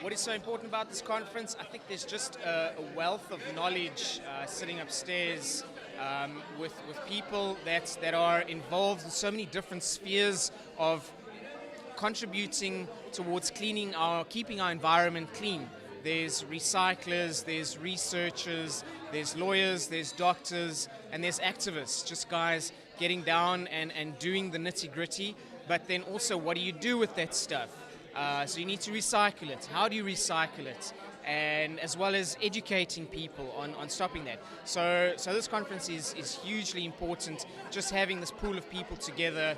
What is so important about this conference? I think there's just a wealth of knowledge sitting upstairs with people that are involved in so many different spheres of contributing towards keeping our environment clean. There's recyclers, there's researchers, there's lawyers, there's doctors, and there's activists, just guys getting down and doing the nitty-gritty. But then also, what do you do with that stuff? So you need to recycle it. How do you recycle it? And as well as educating people on stopping that. So this conference is hugely important, just having this pool of people together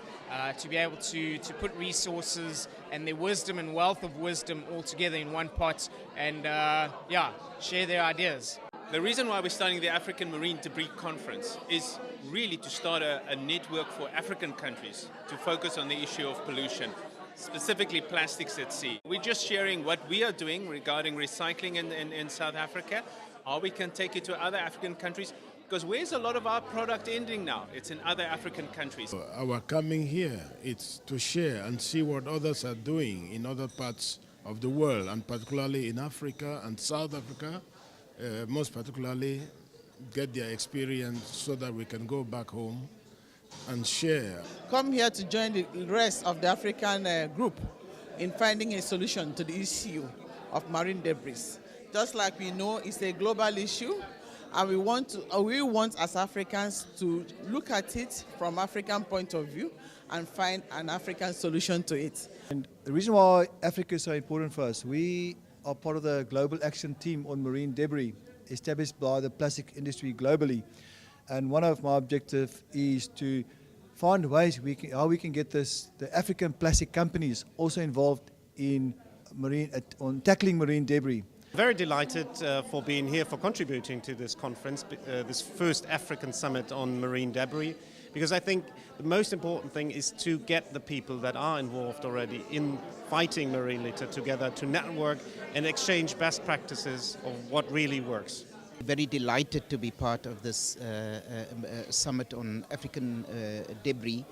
to be able to put resources and their wisdom and wealth of wisdom all together in one pot and share their ideas. The reason why we're starting the African Marine Debris Conference is really to start a network for African countries to focus on the issue of pollution, specifically plastics at sea. We're just sharing what we are doing regarding recycling in South Africa, how we can take it to other African countries, because where's a lot of our product ending now? It's in other African countries. Our coming here, it's to share and see what others are doing in other parts of the world, and particularly in Africa and South Africa, most particularly get their experience so that we can go back home and share. Come here to join the rest of the African group in finding a solution to the issue of marine debris. Just like we know it's a global issue, and we want as Africans to look at it from African point of view and find an African solution to it. And the reason why Africa is so important for us, we are part of the Global Action Team on Marine Debris, established by the plastic industry globally. And one of my objectives is to find ways how we can get the African plastic companies also involved in on tackling marine debris. Very delighted for being here, for contributing to this conference, this first African summit on marine debris, because I think the most important thing is to get the people that are involved already in fighting marine litter together to network and exchange best practices of what really works. Very delighted to be part of this summit on African debris,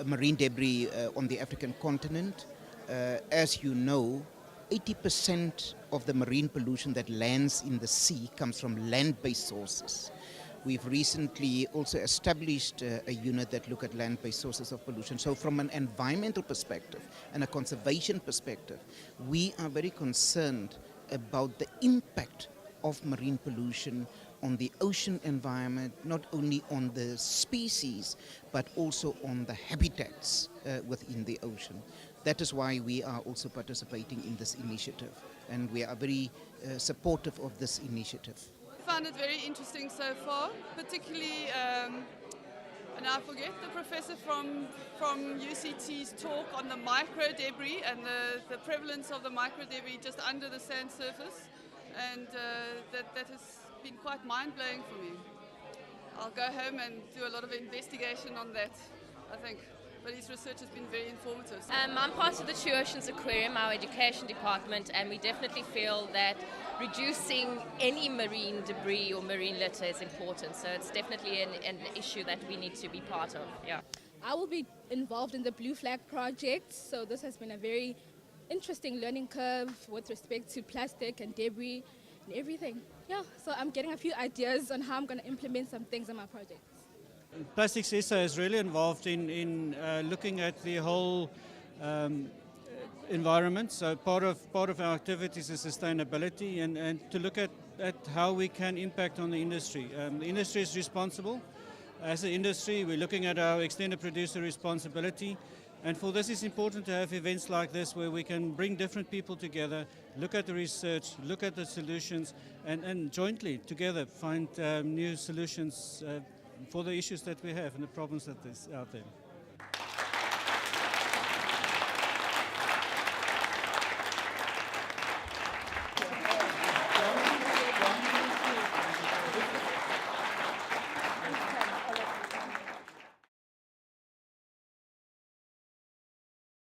marine debris on the African continent. As you know, 80% of the marine pollution that lands in the sea comes from land-based sources. We've recently also established a unit that look at land-based sources of pollution. So from an environmental perspective and a conservation perspective, we are very concerned about the impact of marine pollution on the ocean environment, not only on the species, but also on the habitats within the ocean. That is why we are also participating in this initiative, and we are very supportive of this initiative. I found it very interesting so far, particularly, and I forget the professor from UCT's talk on the micro debris and the prevalence of the micro debris just under the sand surface. And that has been quite mind-blowing for me. I'll go home and do a lot of investigation on that, I think. But his research has been very informative. I'm part of the True Oceans Aquarium, our education department, and we definitely feel that reducing any marine debris or marine litter is important. So it's definitely an issue that we need to be part of. Yeah. I will be involved in the Blue Flag project, so this has been a very interesting learning curve with respect to plastic and debris and everything. Yeah, so I'm getting a few ideas on how I'm going to implement some things in my projects. Plastics SA is really involved in looking at the whole environment. So part of our activities is sustainability and to look at how we can impact on the industry. The industry is responsible. As an industry, we're looking at our extended producer responsibility. And for this, it's important to have events like this where we can bring different people together, look at the research, look at the solutions, and jointly together find new solutions for the issues that we have and the problems that is out there.